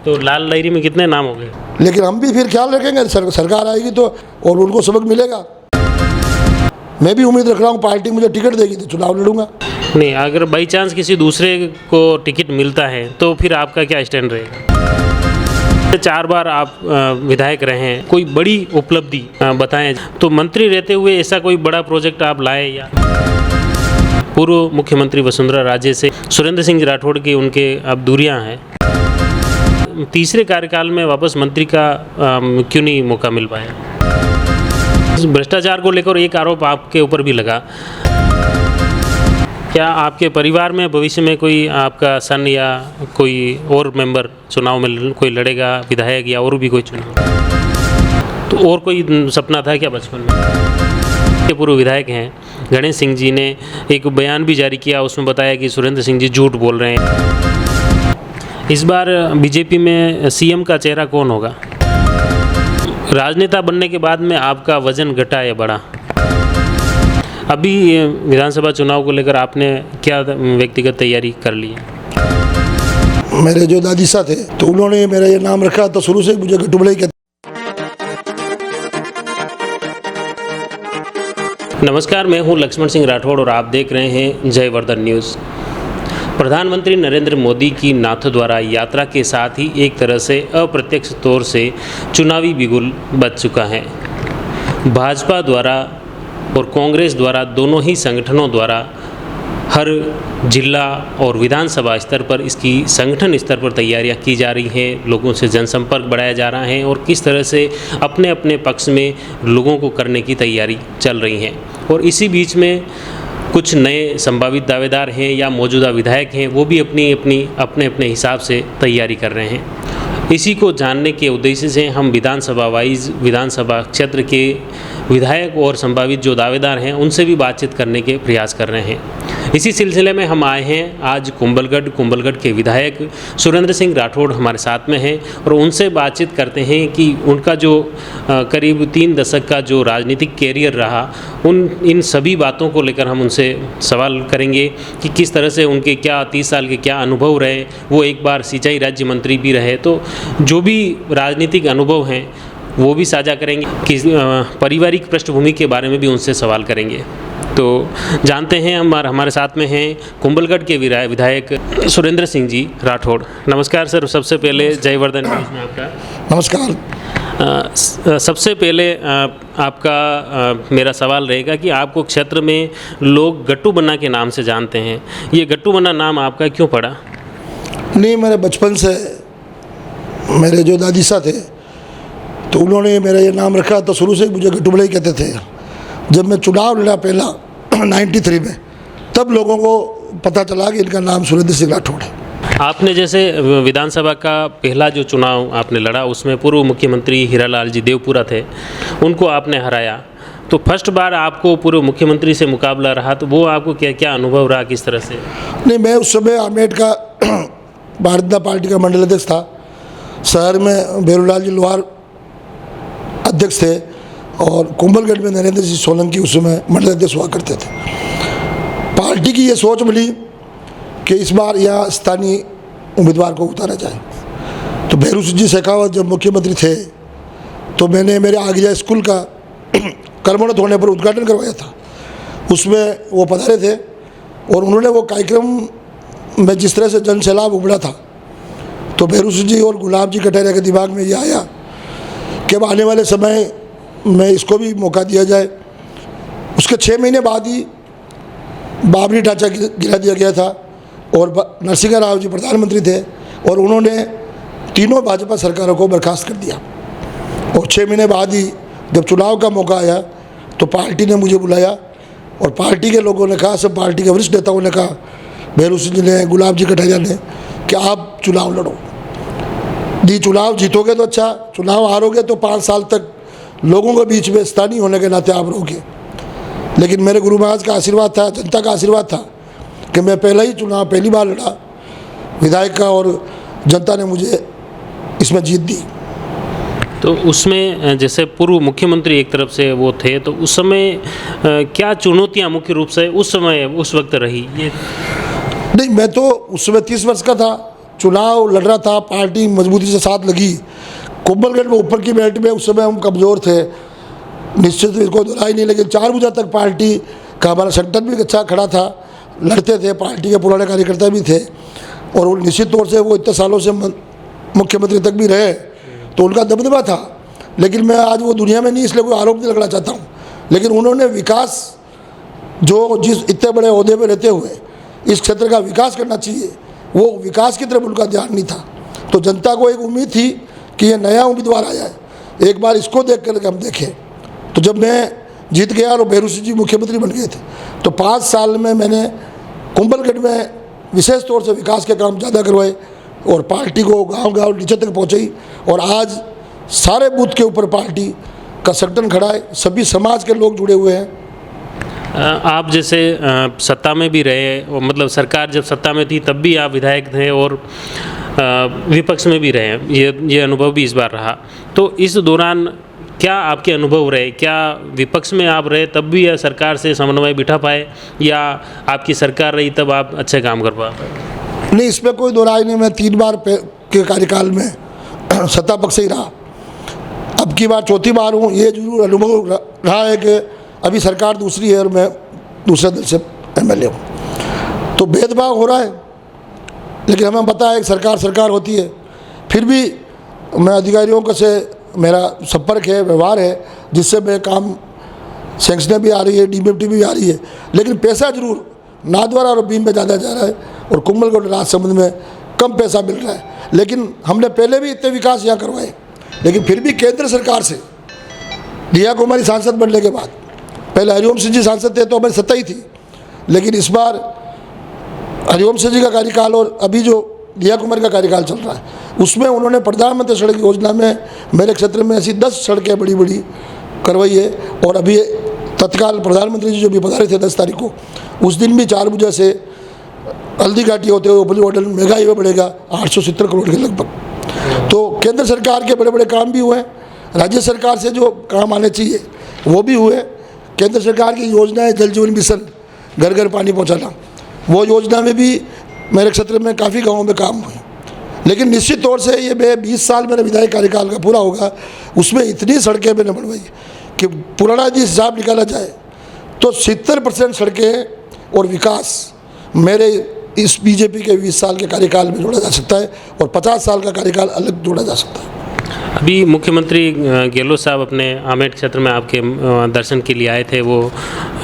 तो लाल डायरी में कितने नाम हो गए? लेकिन हम भी फिर ख्याल रखेंगे, सरकार आएगी तो और उनको सबक मिलेगा। मैं भी उम्मीद रख रहा हूँ पार्टी मुझे टिकट देगी तो चुनाव लड़ूंगा। नहीं, अगर बाई चांस किसी दूसरे को टिकट मिलता है तो फिर आपका क्या स्टैंड रहेगा? 4 बार आप विधायक रहे हैं, कोई बड़ी उपलब्धि बताएं। तो मंत्री रहते हुए ऐसा कोई बड़ा प्रोजेक्ट आप लाए? या पूर्व मुख्यमंत्री वसुंधरा राजे से सुरेंद्र सिंह राठौड़ की उनके अब दूरियां हैं, तीसरे कार्यकाल में वापस मंत्री का क्यों नहीं मौका मिल पाया? भ्रष्टाचार को लेकर एक आरोप आपके ऊपर भी लगा। क्या आपके परिवार में भविष्य में कोई आपका सन या कोई और मेंबर चुनाव में कोई लड़ेगा, विधायक या और भी कोई चुनाव? तो और कोई सपना था क्या बचपन में? पूर्व विधायक हैं गणेश सिंह जी ने एक बयान भी जारी किया, उसमें बताया कि सुरेंद्र सिंह जी झूठ बोल रहे हैं। इस बार बीजेपी में सीएम का चेहरा कौन होगा? राजनेता बनने के बाद में आपका वजन घटा या बढ़ा? अभी विधानसभा चुनाव को लेकर आपने क्या व्यक्तिगत तैयारी कर ली है? मेरे जो दादी साहब थे तो उन्होंने मेरा ये नाम रखा, तो शुरू से मुझे गट्टू बड़ाई कहते। नमस्कार, मैं हूं लक्ष्मण सिंह राठौड़ और आप देख रहे हैं जयवर्धन न्यूज़। प्रधानमंत्री नरेंद्र मोदी की नाथद्वारा यात्रा के साथ ही एक तरह से अप्रत्यक्ष तौर से चुनावी बिगुल बज चुका है। भाजपा द्वारा और कांग्रेस द्वारा, दोनों ही संगठनों द्वारा हर जिला और विधानसभा स्तर पर इसकी संगठन स्तर पर तैयारियां की जा रही हैं। लोगों से जनसंपर्क बढ़ाया जा रहा है और किस तरह से अपने अपने पक्ष में लोगों को करने की तैयारी चल रही है। और इसी बीच में कुछ नए संभावित दावेदार हैं या मौजूदा विधायक हैं, वो भी अपने अपने हिसाब से तैयारी कर रहे हैं। इसी को जानने के उद्देश्य से हम विधानसभा वाइज विधानसभा क्षेत्र के विधायक और संभावित जो दावेदार हैं उनसे भी बातचीत करने के प्रयास कर रहे हैं। इसी सिलसिले में हम आए हैं आज कुंभलगढ़ के विधायक सुरेंद्र सिंह राठौड़ हमारे साथ में हैं और उनसे बातचीत करते हैं कि उनका जो करीब 3 दशक का जो राजनीतिक कैरियर रहा, इन सभी बातों को लेकर हम उनसे सवाल करेंगे कि किस तरह से उनके क्या 30 साल के क्या अनुभव रहे। वो एक बार सिंचाई राज्य मंत्री भी रहे, तो जो भी राजनीतिक अनुभव हैं वो भी साझा करेंगे। कि पारिवारिक पृष्ठभूमि के बारे में भी उनसे सवाल करेंगे। तो जानते हैं हमारे साथ में हैं कुंभलगढ़ के विधायक सुरेंद्र सिंह जी राठौड़। नमस्कार सर, सबसे पहले जयवर्धन न्यूज़ में आपका नमस्कार। सबसे पहले आपका मेरा सवाल रहेगा कि आपको क्षेत्र में लोग गट्टू बन्ना के नाम से जानते हैं, ये गट्टू बन्ना नाम आपका क्यों पड़ा? नहीं, मेरे बचपन से मेरे जो दादी साहब थे तो उन्होंने मेरा ये नाम रखा, तो शुरू से मुझे गट्टू बड़ाई कहते थे। जब मैं चुनाव लड़ा पहला 93 में, तब लोगों को पता चला कि इनका नाम सुरेंद्र सिंह राठौड़ है। आपने जैसे विधानसभा का पहला जो चुनाव आपने लड़ा उसमें पूर्व मुख्यमंत्री हीरालाल जी देवपुरा थे, उनको आपने हराया। तो फर्स्ट बार आपको पूर्व मुख्यमंत्री से मुकाबला रहा, तो वो आपको क्या क्या अनुभव रहा, किस तरह से? नहीं, मैं उस समय आमेट का भारतीय जनता पार्टी का मंडल अध्यक्ष था। शहर में भैरूलाल जी लोहार अध्यक्ष थे और कुंभलगढ़ में नरेंद्र सिंह सोलंकी उस समय मंडल अध्यक्ष हुआ करते थे। पार्टी की ये सोच मिली कि इस बार यहाँ स्थानीय उम्मीदवार को उतारा जाए। तो भैरू सिंह जी शेखावत जब मुख्यमंत्री थे तो मैंने मेरे आगरा स्कूल का कर्मोन्नत होने पर उद्घाटन करवाया था। उसमें वो पधारे थे और उन्होंने वो कार्यक्रम में जिस तरह से जन सैलाब उमड़ा था, तो भैरू सिंह जी और गुलाब जी कटारिया के दिमाग में ये आया कि अब आने वाले समय में इसको भी मौका दिया जाए। उसके 6 महीने बाद ही बाबरी ढांचा गिरा दिया गया था और नरसिंह राव जी प्रधानमंत्री थे और उन्होंने तीनों भाजपा सरकारों को बर्खास्त कर दिया। और 6 महीने बाद ही जब चुनाव का मौका आया तो पार्टी ने मुझे बुलाया और पार्टी के लोगों ने कहा, सब पार्टी के वरिष्ठ नेताओं ने कहा, भैरू सिंह जी ने, गुलाब जी कटारिया ने, कि आप चुनाव लड़ो। चुनाव जीतोगे तो अच्छा, चुनाव हारोगे तो 5 साल तक लोगों के बीच में स्थानीय होने के नाते आप रहोगे। लेकिन मेरे गुरु महाराज का आशीर्वाद था, जनता का आशीर्वाद था कि मैं पहला ही चुनाव पहली बार लड़ा विधायक का और जनता ने मुझे इसमें जीत दी। तो उसमें जैसे पूर्व मुख्यमंत्री एक तरफ से वो थे, तो उस समय क्या चुनौतियां मुख्य रूप से उस वक्त रही? ये नहीं, मैं तो उस समय 30 वर्ष का था, चुनाव लड़ रहा था, पार्टी मजबूती से साथ लगी। कुंभलगढ़ में ऊपर की बेल्ट में उस समय हम कमज़ोर थे, निश्चित कोई दोहराई नहीं, लेकिन 4 बजे तक पार्टी का हमारा संगठन भी अच्छा खड़ा था, लड़ते थे, पार्टी के पुराने कार्यकर्ता भी थे और निश्चित तौर से वो इतने सालों से मुख्यमंत्री तक भी रहे तो उनका दबदबा था। लेकिन मैं आज वो दुनिया में नहीं, इसलिए कोई आरोप नहीं लगाना चाहता हूँ, लेकिन उन्होंने विकास जो जिस इतने बड़े ओहदे पर रहते हुए इस क्षेत्र का विकास करना चाहिए, वो विकास की तरफ उनका ध्यान नहीं था। तो जनता को एक उम्मीद थी कि ये नया उम्मीदवार आया है, एक बार इसको देख कर हम देखें। तो जब मैं जीत गया और भैरू सिंह जी मुख्यमंत्री बन गए थे, तो 5 साल में मैंने कुंभलगढ़ में विशेष तौर से विकास के काम ज़्यादा करवाए और पार्टी को गांव-गांव नीचे तक पहुंचाई और आज सारे बूथ के ऊपर पार्टी का संगठन खड़ा है, सभी समाज के लोग जुड़े हुए हैं। आप जैसे सत्ता में भी रहे, और मतलब सरकार जब सत्ता में थी तब भी आप विधायक थे और विपक्ष में भी रहे, ये अनुभव भी इस बार रहा। तो इस दौरान क्या आपके अनुभव रहे? क्या विपक्ष में आप रहे तब भी सरकार से समन्वय बिठा पाए, या आपकी सरकार रही तब आप अच्छे काम कर पाए? नहीं, इसमें कोई दो राय नहीं। मैं 3 बार के कार्यकाल में सत्ता पक्ष से ही रहा, अब की बार 4थी बार हूँ। ये जरूर अनुभव रहा है कि अभी सरकार दूसरी है और मैं दूसरे दल से MLA हूँ, तो भेदभाव हो रहा है। लेकिन हमें पता है कि सरकार होती है, फिर भी मैं अधिकारियों को से मेरा संपर्क है, व्यवहार है, जिससे मैं काम सैंक्शनें भी आ रही है, DMFT भी आ रही है, लेकिन पैसा जरूर नाथद्वारा और बीम में ज़्यादा जा रहा है और कुंभलगढ़ राजसमंद में कम पैसा मिल रहा है। लेकिन हमने पहले भी इतने विकास यहाँ करवाए, लेकिन फिर भी केंद्र सरकार से दिया कुमारी सांसद बनने के बाद, पहले हरिओम सिंह जी सांसद थे तो हमारी सत्ता ही थी, लेकिन इस बार हरिओम सिंह जी का कार्यकाल और अभी जो दिया कुमारी का कार्यकाल चल रहा है, उसमें उन्होंने प्रधानमंत्री सड़क योजना में मेरे क्षेत्र में ऐसी 10 सड़कें बड़ी बड़ी करवाई है। और अभी तत्काल प्रधानमंत्री जी जो भी पधारे थे 10 तारीख को, उस दिन भी 4 बजे से हल्दी घाटी होते हुए उपली होटल मेगा हाईवे बढ़ेगा 870 करोड़ के लगभग। तो केंद्र सरकार के बड़े बड़े काम भी हुए, राज्य सरकार से जो काम आने चाहिए वो भी हुए। केंद्र सरकार की योजना है जल जीवन मिशन, घर घर पानी पहुंचाना, वो योजना में भी मेरे क्षेत्र में काफ़ी गाँवों में काम हुए। लेकिन निश्चित तौर से ये 20 साल मेरा विधायक कार्यकाल का पूरा होगा, उसमें इतनी सड़कें मैंने बनवाई कि पुराना यदि हिसाब निकाला जाए तो 70% सड़कें और विकास मेरे इस बीजेपी के 20 साल के कार्यकाल में जोड़ा जा सकता है और 50 साल का कार्यकाल अलग जोड़ा जा सकता है। अभी मुख्यमंत्री गहलोत साहब अपने आमेर क्षेत्र में आपके दर्शन के लिए आए थे, वो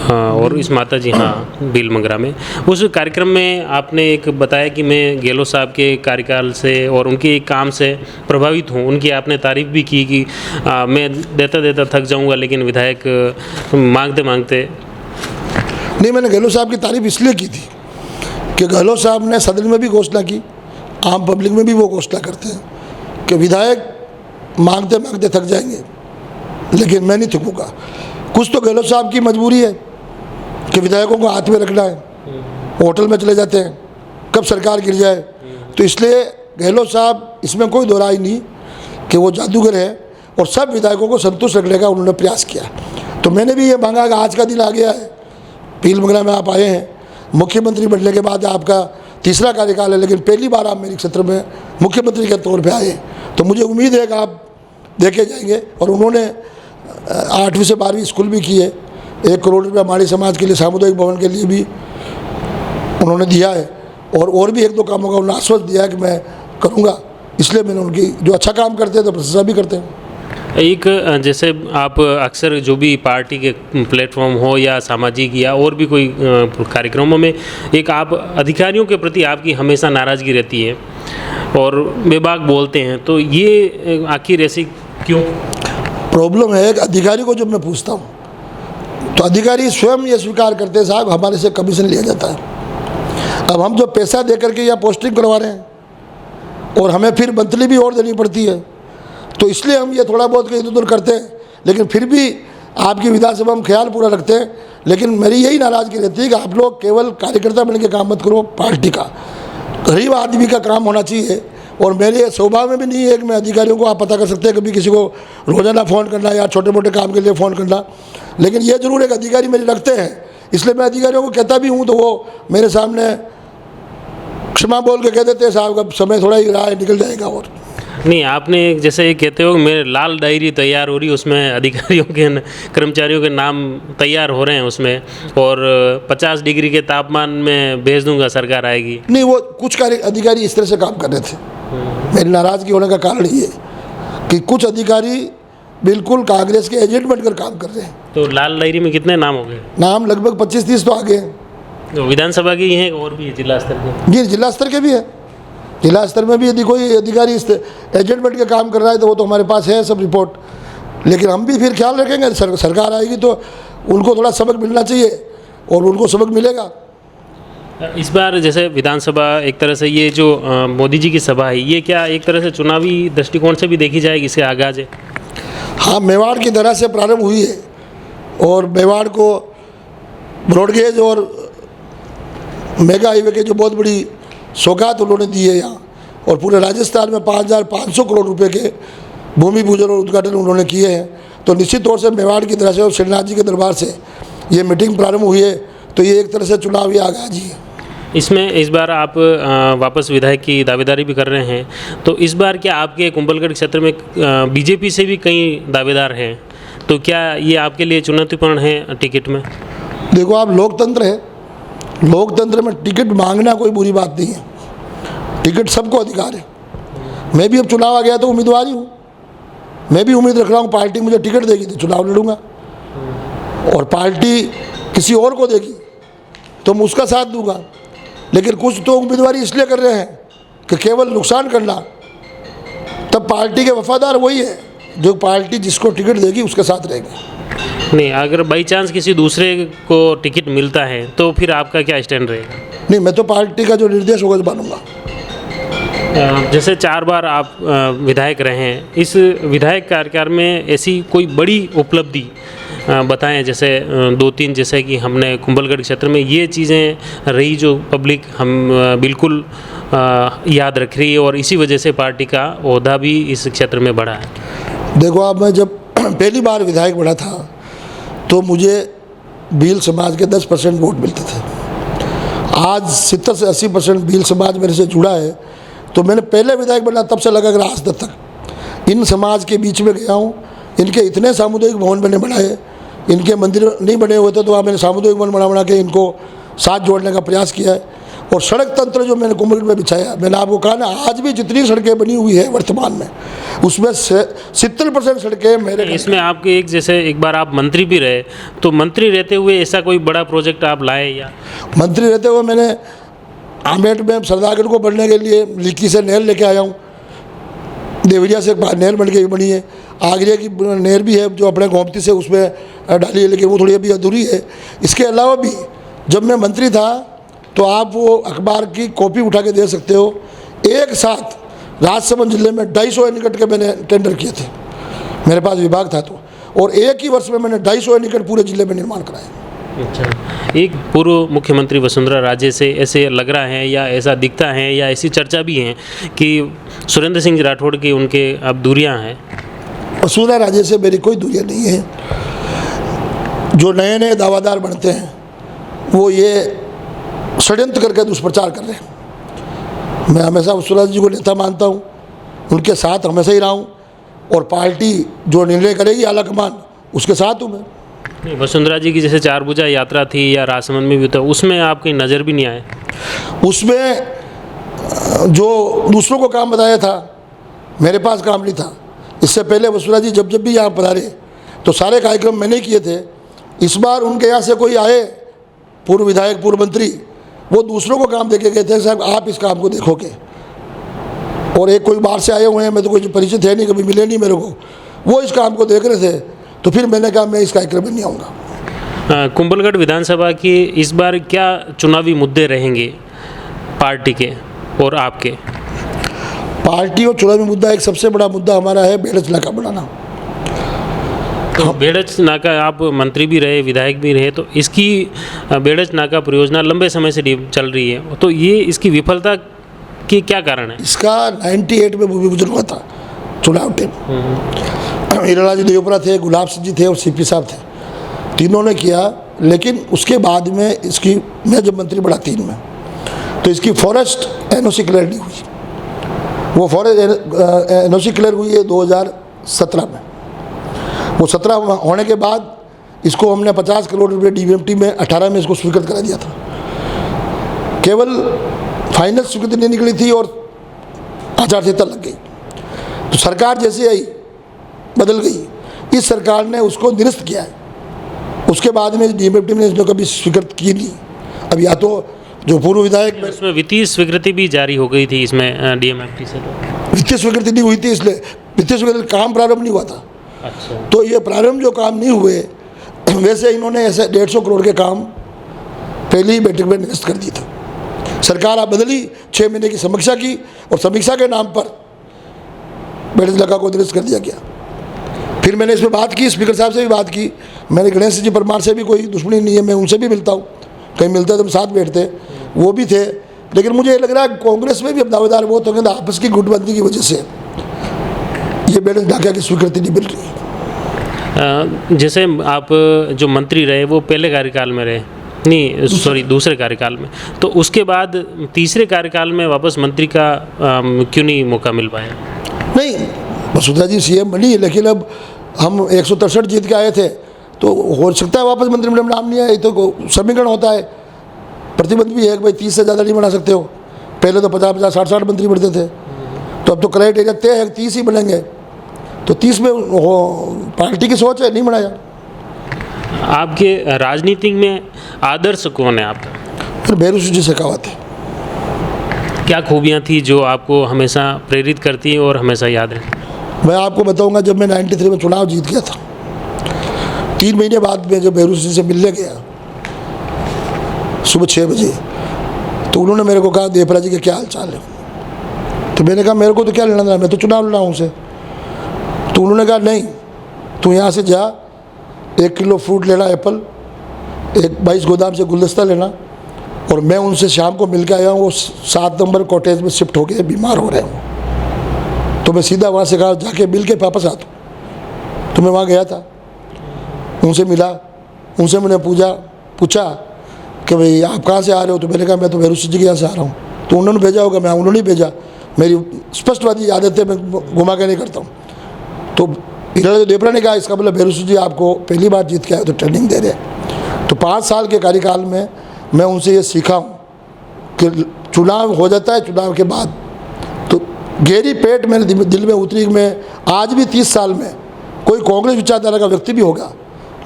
और इस माता जी हाँ बिल मंगरा में, उस कार्यक्रम में आपने एक बताया कि मैं गहलोत साहब के कार्यकाल से और उनके काम से प्रभावित हूँ। उनकी आपने तारीफ भी की कि मैं देता देता थक जाऊँगा, लेकिन विधायक मांगते मांगते। नहीं, मैंने गहलोत साहब की तारीफ इसलिए की थी कि गहलोत साहब ने सदन में भी घोषणा की, आम पब्लिक में भी वो घोषणा करते हैं कि विधायक मांगते मांगते थक जाएंगे, लेकिन मैं नहीं थकूंगा। कुछ तो गहलोत साहब की मजबूरी है कि विधायकों को हाथ में रखना है, होटल में चले जाते हैं कब सरकार गिर जाए, तो इसलिए गहलोत साहब, इसमें कोई दो राय नहीं कि वो जादूगर है और सब विधायकों को संतुष्ट रखने का उन्होंने प्रयास किया। तो मैंने भी ये मांगा कि आज का दिन आ गया है, भील मंगरा में आप आए हैं, मुख्यमंत्री बनने के बाद आपका 3रा कार्यकाल है, लेकिन पहली बार आप मेरे क्षेत्र में मुख्यमंत्री के तौर पे आए, तो मुझे उम्मीद है कि आप देखे जाएंगे। और उन्होंने 8वीं से 12वीं स्कूल भी किए, 1 करोड़ रुपया हमारे समाज के लिए सामुदायिक भवन के लिए भी उन्होंने दिया है और भी 1-2 कामों का उन्होंने आश्वासन दिया है कि मैं करूँगा। इसलिए मैंने उनकी जो अच्छा काम करते हैं तो प्रशंसा भी करते हैं। एक जैसे आप अक्सर जो भी पार्टी के प्लेटफॉर्म हो या सामाजिक या और भी कोई कार्यक्रमों में, एक आप अधिकारियों के प्रति आपकी हमेशा नाराज़गी रहती है और बेबाक बोलते हैं, तो ये आखिर ऐसी क्यों? प्रॉब्लम है कि अधिकारी को जब मैं पूछता हूँ तो अधिकारी स्वयं ये स्वीकार करते हैं, साहब हमारे से कमीशन लिया जाता है। अब हम जो पैसा दे करके या पोस्टिंग करवा रहे हैं और हमें फिर मंथली भी और देनी पड़ती है, तो इसलिए हम ये थोड़ा बहुत इधर उधर करते हैं, लेकिन फिर भी आपकी विधानसभा में ख्याल पूरा रखते हैं। लेकिन मेरी यही नाराज़गी रहती है कि आप लोग केवल कार्यकर्ता बन के काम मत करो, पार्टी का गरीब आदमी का काम होना चाहिए। और मेरे स्वभाव में भी नहीं है कि मैं अधिकारियों को, आप पता कर सकते हैं, कभी किसी को रोज़ाना फ़ोन करना या छोटे मोटे काम के लिए फ़ोन करना। लेकिन ये ज़रूर एक अधिकारी मेरे लगते हैं, इसलिए मैं अधिकारियों को कहता भी हूँ तो वो मेरे सामने क्षमा बोल के कह देते हैं, साहब का समय थोड़ा ही रहा है, निकल जाएगा। और नहीं, आपने जैसे ये कहते हो मेरे लाल डायरी तैयार हो रही है, उसमें अधिकारियों के कर्मचारियों के नाम तैयार हो रहे हैं उसमें, और 50 डिग्री के तापमान में भेज दूंगा, सरकार आएगी। नहीं, वो कुछ अधिकारी इस तरह से काम कर रहे थे। मेरी नाराज़गी होने का कारण ये कि कुछ अधिकारी बिल्कुल कांग्रेस के एजेंट बनकर काम कर रहे हैं। तो लाल डायरी में कितने नाम हो गए? नाम लगभग 25-30 तो आ गए हैं। तो विधानसभा के ही हैं और भी जिला स्तर के? जी, जिला स्तर के भी है। जिला स्तर में भी यदि कोई अधिकारी इस एजेंट बन के काम कर रहा है तो वो तो हमारे पास है सब रिपोर्ट। लेकिन हम भी फिर ख्याल रखेंगे, सरकार आएगी तो उनको थोड़ा सबक मिलना चाहिए और उनको सबक मिलेगा। इस बार जैसे विधानसभा एक तरह से ये जो मोदी जी की सभा है, ये क्या एक तरह से चुनावी दृष्टिकोण से भी देखी जाएगी, इसके आगाज है? हाँ, मेवाड़ की तरह से प्रारंभ हुई है और मेवाड़ को ब्रॉडगेज और मेगा हाईवे के जो बहुत बड़ी सौगात उन्होंने दी है यहाँ, और पूरे राजस्थान में 5,500 करोड़ रुपए के भूमि पूजन और उद्घाटन उन्होंने किए हैं। तो निश्चित तौर से मेवाड़ की तरह से और श्रीनाथ जी के दरबार से ये मीटिंग प्रारंभ हुई है, तो ये एक तरह से चुनावी आगाज ही है। इसमें इस बार आप वापस विधायक की दावेदारी भी कर रहे हैं, तो इस बार क्या आपके कुंभलगढ़ क्षेत्र में बीजेपी से भी कई दावेदार हैं, तो क्या ये आपके लिए चुनौतीपूर्ण है टिकट में? देखो, आप लोकतंत्र है, लोकतंत्र में टिकट मांगना कोई बुरी बात नहीं है, टिकट सबको अधिकार है। मैं भी अब चुनाव आ गया तो उम्मीदवार ही हूँ, मैं भी उम्मीद रख रहा हूँ पार्टी मुझे टिकट देगी तो चुनाव लड़ूंगा, और पार्टी किसी और को देगी तो मैं उसका साथ दूंगा। लेकिन कुछ तो उम्मीदवारी इसलिए कर रहे हैं कि केवल नुकसान करना, तब पार्टी के वफादार वही है जो पार्टी जिसको टिकट देगी उसके साथ रहेगी। नहीं, अगर बाई चांस किसी दूसरे को टिकट मिलता है तो फिर आपका क्या स्टैंड रहेगा? नहीं, मैं तो पार्टी का जो निर्देश होगा तो मानूंगा। जैसे 4 बार आप विधायक रहे हैं, इस विधायक कार्यकाल में ऐसी कोई बड़ी उपलब्धि बताएं, जैसे 2-3, जैसे कि हमने कुंभलगढ़ क्षेत्र में ये चीज़ें रही जो पब्लिक हम बिल्कुल याद रख रही है और इसी वजह से पार्टी का ओहदा भी इस क्षेत्र में बढ़ा है। देखो, अब मैं जब पहली बार विधायक बना था तो मुझे भील समाज के 10% वोट मिलते थे। आज 70 से 80% भील समाज मेरे से जुड़ा है। तो मैंने पहले विधायक बना तब से लगा कर आज तक इन समाज के बीच में गया हूँ। इनके इतने सामुदायिक भवन मैंने बनाए, इनके मंदिर नहीं बने हुए थे तो वहाँ मैंने सामुदायिक भवन बना के इनको साथ जोड़ने का प्रयास किया है। और सड़क तंत्र जो मैंने कुंभलगढ़ में बिछाया, मैंने आपको कहा ना, आज भी जितनी सड़कें बनी हुई है वर्तमान में उसमें 70% सड़कें मेरे। इसमें आपके जैसे एक बार आप मंत्री भी रहे, तो मंत्री रहते हुए ऐसा कोई बड़ा प्रोजेक्ट आप लाए? या मंत्री रहते हुए मैंने आमेट में सरदारगढ़ को बढ़ने के लिए लीकी से नहर लेके आया हूँ, देवरिया से नहर बन के बनी है, आगरे की नहर भी है जो अपने गोमती से उसमें डाली है, लेकिन वो थोड़ी अभी अधूरी है। इसके अलावा भी जब मैं मंत्री था तो आप वो अखबार की कॉपी उठा के दे सकते हो, एक साथ राजसमंद जिले में 250 यूनिट के मैंने टेंडर किए थे, मेरे पास विभाग था तो, और एक ही वर्ष में मैंने 250 यूनिट पूरे जिले में निर्माण कराया। अच्छा, एक पूर्व मुख्यमंत्री वसुंधरा राजे से ऐसे लग रहा है या ऐसा दिखता है या ऐसी चर्चा भी है कि सुरेंद्र सिंह राठौड़ की उनके अब दूरियां हैं? वसुंधरा राजे से मेरी कोई दूरियां नहीं है। जो नए नए दावादार बनते हैं वो ये षड्यंत्र करके दुष्प्रचार कर रहे हैं। मैं हमेशा वसुंधरा जी को नेता मानता हूँ, उनके साथ हमेशा ही रहा हूँ, और पार्टी जो निर्णय करेगी आला कमान उसके साथ हूँ मैं। नहीं, वसुंधरा जी की जैसे 4 भुजा यात्रा थी या राजसमंद में भी था, उसमें आपकी नज़र भी नहीं आए? उसमें जो दूसरों को काम बताया था, मेरे पास काम नहीं था। इससे पहले वसुंधरा जी जब भी यहाँ पधारे तो सारे कार्यक्रम मैंने किए थे। इस बार उनके यहाँ से कोई आए पूर्व विधायक, पूर्व मंत्री, वो दूसरों को काम देके गए थे, साहब आप इस काम को देखोगे, और एक कोई बाहर से आए हुए हैं, मैं तो कोई परिचित है नहीं, कभी मिले नहीं मेरे को, वो इस काम को देख रहे थे, तो फिर मैंने कहा मैं इस कार्यक्रम में नहीं आऊँगा। कुंभलगढ़ विधानसभा के इस बार क्या चुनावी मुद्दे रहेंगे पार्टी के और आपके? पार्टी और चुनावी मुद्दा, एक सबसे बड़ा मुद्दा हमारा है बेड़च नाका बनाना। तो बेड़च नाका, आप मंत्री भी रहे, विधायक भी रहे, तो इसकी बेड़च नाका परियोजना लंबे समय से चल रही है, तो ये इसकी विफलता कि क्या कारण है? इसका 98 में भूमि पूजन हुआ था चुनाव टाइम। हीरालाल जी देवपुरा थे, गुलाब सिंह जी थे और सीपी साहब थे, तीनों ने किया। लेकिन उसके बाद में इसकी, मैं जब मंत्री बना 3 में, तो इसकी फॉरेस्ट एनओसी क्लियर नहीं हुई। वो फॉरेस्ट एनओसी क्लियर हुई है 2017 में। वो 17 होने के बाद इसको हमने 50 करोड़ रुपये डीबीएमटी में 18 में इसको स्वीकृत करा दिया था। केवल फाइनल स्वीकृति नहीं निकली थी और आचार संहिता लग गई। तो सरकार जैसे आई, बदल गई, इस सरकार ने उसको निरस्त किया है। उसके बाद में डीएमएफटी ने इसमें कभी स्वीकृत की नहीं। अब या तो जो पूर्व विधायक, उसमें वित्तीय स्वीकृति भी जारी हो गई थी इसमें डीएमएफटी से। वित्तीय स्वीकृति नहीं हुई थी, इसलिए वित्तीय स्वीकृति काम प्रारंभ नहीं हुआ था। अच्छा। तो ये प्रारंभ जो काम नहीं हुए, वैसे इन्होंने ऐसे 150 करोड़ के काम पहली ही बैठक में निरस्त कर दी था। सरकार आप बदली, 6 महीने की समीक्षा की और समीक्षा के नाम पर बैठक लगा को निरस्त कर दिया गया। फिर मैंने इस पर बात की, स्पीकर साहब से भी बात की। मैंने गणेश जी परमार से भी कोई दुश्मनी नहीं है, मैं उनसे भी मिलता हूँ, कहीं मिलते तो हम साथ बैठते, वो भी थे। लेकिन मुझे ये लग रहा है कांग्रेस में भी अब दावेदार बहुत होंगे, आपस की गुटबंदी की वजह से ये बैठक ढाका की स्वीकृति नहीं मिल रही है। जैसे आप जो मंत्री रहे वो पहले कार्यकाल में रहे, नहीं सॉरी दूसरे कार्यकाल में, तो उसके बाद तीसरे कार्यकाल में वापस मंत्री का क्यों नहीं मौका मिल पाया? नहीं, वसुंधरा जी सीएम बनी, लेकिन अब हम 163 जीत के आए थे, तो हो सकता है वापस मंत्रिमंडल में नाम नहीं आए, तो समीकरण होता है, प्रतिबंध भी है कि भाई 30 से ज़्यादा नहीं बना सकते हो। पहले तो 50-50, 60-60 मंत्री बढ़ते थे, तो अब तो क्राइटेरिया तय है 30 ही बनेंगे। तो 30 में पार्टी की सोच है, नहीं बनाया। आपके राजनीति में आदर्श कौन है आपका? फिर भैरू जी शेखावत है। क्या खूबियाँ थी जो आपको हमेशा प्रेरित करती हैं और हमेशा याद रहे? मैं आपको बताऊंगा, जब मैं 93 में चुनाव जीत गया था, 3 महीने बाद में जब भैरू से मिलने गया सुबह 6 बजे, तो उन्होंने मेरे को कहा देवपुरा जी के क्या हाल चाल है। तो मैंने कहा मेरे को तो क्या लेना था, मैं तो चुनाव लड़ा हूँ उनसे। तो उन्होंने कहा नहीं, तू यहाँ से जा, 1 किलो फ्रूट लेना, एप्पल, 22 गोदाम से गुलदस्ता लेना, और मैं उनसे शाम को मिल के आया हूँ, वो 7 नंबर कॉटेज में शिफ्ट हो गए, बीमार हो रहे हैं। तो मैं सीधा वहाँ से कहा जाके मिल के वापस आता हूँ। तो मैं वहाँ गया था, उनसे मिला, उनसे मैंने पूछा कि भाई आप कहाँ से आ रहे हो। तो मैंने कहा मैं तो भैरू जी के यहाँ से आ रहा हूँ। तो उन्होंने भेजा होगा, मैं उन्होंने नहीं भेजा, मेरी स्पष्टवादी आदत है, मैं घुमा के नहीं करता हूँ। तो हीरालाल देवपुरा ने कहा इसका मतलब भैरू जी आपको पहली बार जीत के आए तो ट्रेनिंग दे रहे हैं। तो 5 साल के कार्यकाल में मैं उनसे ये सीखा हूँ कि चुनाव हो जाता है, चुनाव के बाद तो गहरी पेट मेरे दिल में उतरी। मैं आज भी 30 साल में कोई कांग्रेस विचारधारा का व्यक्ति भी होगा,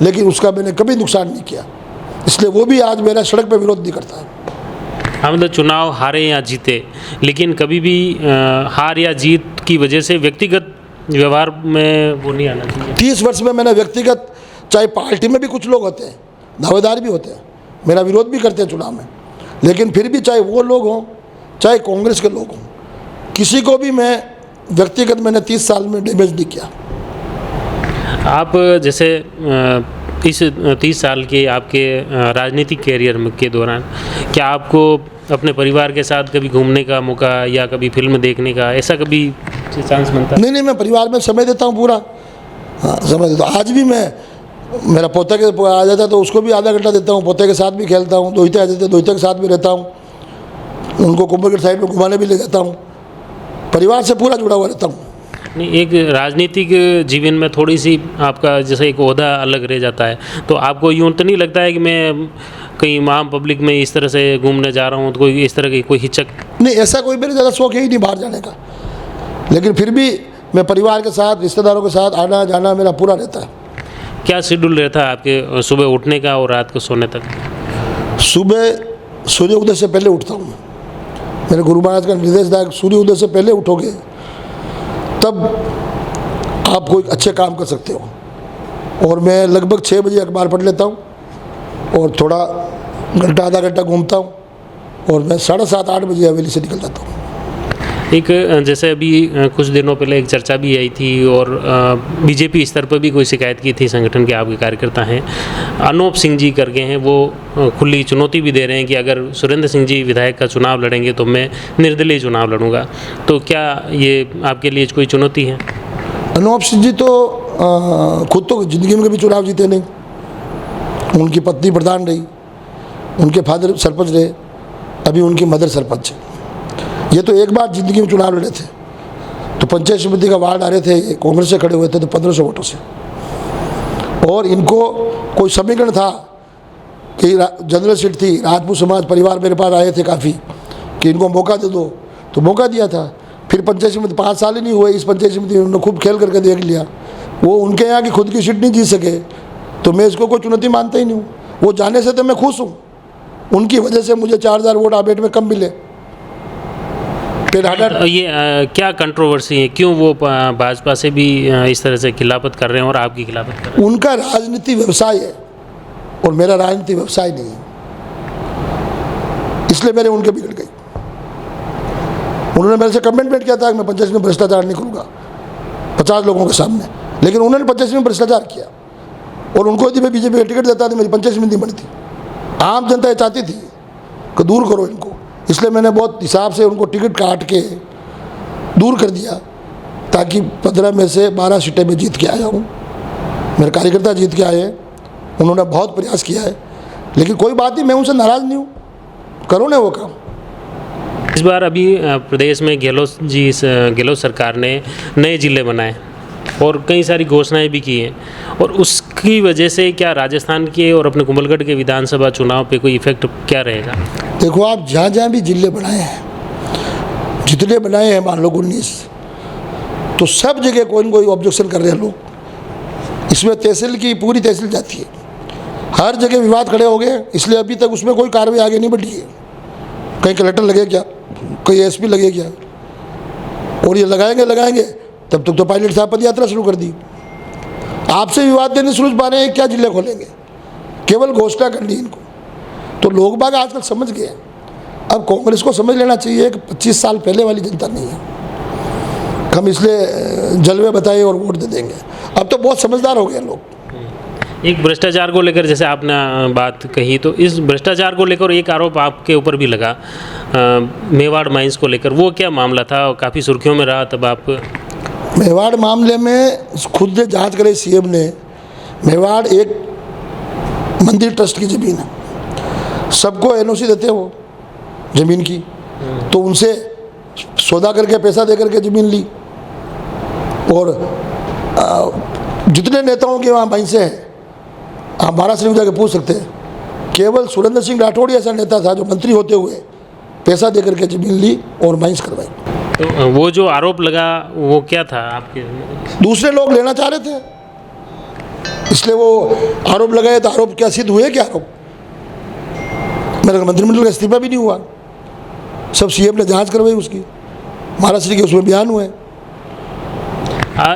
लेकिन उसका मैंने कभी नुकसान नहीं किया, इसलिए वो भी आज मेरा सड़क पर विरोध नहीं करता है। हम तो चुनाव हारे या जीते, लेकिन कभी भी हार या जीत की वजह से व्यक्तिगत व्यवहार में वो नहीं आना चाहिए। 30 वर्ष में मैंने व्यक्तिगत, चाहे पार्टी में भी कुछ लोग होते हैं, दावेदार भी होते हैं, मेरा विरोध भी करते हैं चुनाव में, लेकिन फिर भी चाहे वो लोग हों चाहे कांग्रेस के लोग हों, किसी को भी मैं व्यक्तिगत मैंने 30 साल में डैमेज नहीं किया। आप जैसे इस 30 साल के आपके राजनीतिक कैरियर के दौरान क्या आपको अपने परिवार के साथ कभी घूमने का मौका या कभी फिल्म देखने का ऐसा कभी चांस बनता? नहीं, मैं परिवार में समय देता हूँ पूरा। हाँ, समय देता हूँ। आज भी मैं, मेरा पोता के आ जाता है तो उसको भी आधा घंटा देता हूँ, पोते के साथ भी खेलता हूँ, दोहिते आ जाते हैं दोहिते के साथ भी रहता हूँ, उनको कुंभलगढ़ साइड में घुमाने भी ले जाता हूँ, परिवार से पूरा जुड़ा हुआ रहता हूँ। नहीं, एक राजनीतिक जीवन में थोड़ी सी आपका जैसे एक ओहदा अलग रह जाता है, तो आपको यूँ तो नहीं लगता है कि मैं कहीं आम पब्लिक में इस तरह से घूमने जा रहा हूँ तो कोई इस तरह की कोई हिचक? नहीं, ऐसा कोई मेरे ज़्यादा शौक है ही नहीं बाहर जाने का, लेकिन फिर भी मैं परिवार के साथ, रिश्तेदारों के साथ आना जाना मेरा पूरा रहता है। क्या शेड्यूल रहता है आपके सुबह उठने का और रात को सोने तक? सुबह सूर्य उदय से पहले उठता हूँ मैं, मेरे गुरु महाराज का निर्देश था, सूर्य उदय से पहले उठोगे तब आप कोई अच्छे काम कर सकते हो। और मैं लगभग 6 बजे अखबार पढ़ लेता हूँ और थोड़ा घंटा आधा घंटा घूमता हूँ और मैं 7:30-8 बजे हवेली से निकल जाता हूँ। एक जैसे अभी कुछ दिनों पहले एक चर्चा भी आई थी और बीजेपी स्तर पर भी कोई शिकायत की थी, संगठन के आपके कार्यकर्ता हैं अनूप सिंह जी करके हैं, वो खुली चुनौती भी दे रहे हैं कि अगर सुरेंद्र सिंह जी विधायक का चुनाव लड़ेंगे तो मैं निर्दलीय चुनाव लड़ूंगा। तो क्या ये आपके लिए कोई चुनौती है? अनूप सिंह जी तो खुद तो ज़िंदगी में कभी चुनाव जीते नहीं, उनकी पत्नी प्रधान रही, उनके फादर सरपंच रहे, अभी उनकी मदर सरपंच है। ये तो एक बार ज़िंदगी में चुनाव लड़े थे, तो पंचायत समिति का वार्ड आ रहे थे, ये कांग्रेस से खड़े हुए थे तो 1500 वोटों से, और इनको कोई समीकरण था कि जनरल सीट थी, राजपूत समाज परिवार मेरे पास आए थे काफ़ी कि इनको मौका दे दो, तो मौका दिया था। फिर पंचायत समिति 5 साल ही नहीं हुए, इस पंचायत समिति में उन्होंने खूब खेल करके देख लिया, वो उनके यहाँ की खुद की सीट नहीं जीत सके, तो मैं इसको कोई चुनौती मानता ही नहीं हूँ। वो जाने से तो मैं खुश हूँ, उनकी वजह से मुझे 4000 वोट आमेठ में कम मिले। ये क्या कंट्रोवर्सी है, क्यों वो भाजपा से भी इस तरह से खिलाफत कर रहे हैं और आपकी खिलाफत कर रहे हैं? उनका राजनीति व्यवसाय है और मेरा राजनीति व्यवसाय नहीं है, इसलिए मेरे उनके बिगड़ गई। उन्होंने मेरे से कमिटमेंट किया था कि मैं पंचायत में भ्रष्टाचार नहीं करूँगा 50 लोगों के सामने, लेकिन उन्होंने पंचायत में भ्रष्टाचार किया और उनको यदि मैं बीजेपी का टिकट देता तो मेरी पंचायत समिति बनती। आम जनता ये चाहती थी कि दूर करो इनको, इसलिए मैंने बहुत हिसाब से उनको टिकट काट के दूर कर दिया ताकि 15 में से 12 सीटें में जीत के आया हूँ। मेरे कार्यकर्ता जीत के आए, उन्होंने बहुत प्रयास किया है, लेकिन कोई बात नहीं, मैं उनसे नाराज़ नहीं हूँ, करो ना वो काम। इस बार अभी प्रदेश में गहलोत सरकार ने नए जिले बनाए और कई सारी घोषणाएं भी की हैं, और उसकी वजह से क्या राजस्थान के और अपने कुंभलगढ़ के विधानसभा चुनाव पे कोई इफेक्ट क्या रहेगा? देखो, आप जहाँ जहाँ भी जिले बनाए हैं, जितने बनाए हैं मान लो 19, तो सब जगह कोई न कोई ऑब्जेक्शन कर रहे हैं लोग। इसमें तहसील की पूरी तहसील जाती है, हर जगह विवाद खड़े हो गए, इसलिए अभी तक उसमें कोई कार्रवाई आगे नहीं बढ़ी है। कहीं कलेक्टर लगे क्या, कहीं एसपी लगे क्या, और ये लगाएंगे तब तक तो पायलट साहब पद यात्रा शुरू कर दी। आपसे विवाद देने शुरू पा रहे हैं, क्या जिले खोलेंगे, केवल घोषणा करनी इनको। तो लोग बाग आजकल समझ गए, अब कांग्रेस को समझ लेना चाहिए कि 25 साल पहले वाली जनता नहीं है, हम इसलिए जलवे बताए और वोट दे देंगे। अब तो बहुत समझदार हो गए लोग। एक भ्रष्टाचार को लेकर जैसे आपने बात कही, तो इस भ्रष्टाचार को लेकर एक आरोप आपके ऊपर भी लगा मेवाड़ माइंस को लेकर, वो क्या मामला था और काफ़ी सुर्खियों में रहा तब आप? मेवाड़ मामले में खुद ने जांच करे सीएम ने। मेवाड़ एक मंदिर ट्रस्ट की ज़मीन है, सबको एनओसी देते हैं वो ज़मीन की, तो उनसे सौदा करके पैसा दे करके ज़मीन ली, और जितने नेताओं के वहाँ माइंसे हैं आप महाराष्ट्र में जाकर पूछ सकते हैं, केवल सुरेंद्र सिंह राठौड़ ऐसा नेता था जो मंत्री होते हुए पैसा दे करके ज़मीन ली और माइंस करवाई। तो वो जो आरोप लगा वो क्या था आपके? दूसरे लोग लेना चाह रहे थे, इसलिए वो आरोप लगाए। तो आरोप क्या सिद्ध हुए? क्या आरोप? मेरा मंत्रिमंडल का इस्तीफा भी नहीं हुआ, सब सीएम ने जांच करवाई उसकी, महाराष्ट्र के उसमें बयान हुए।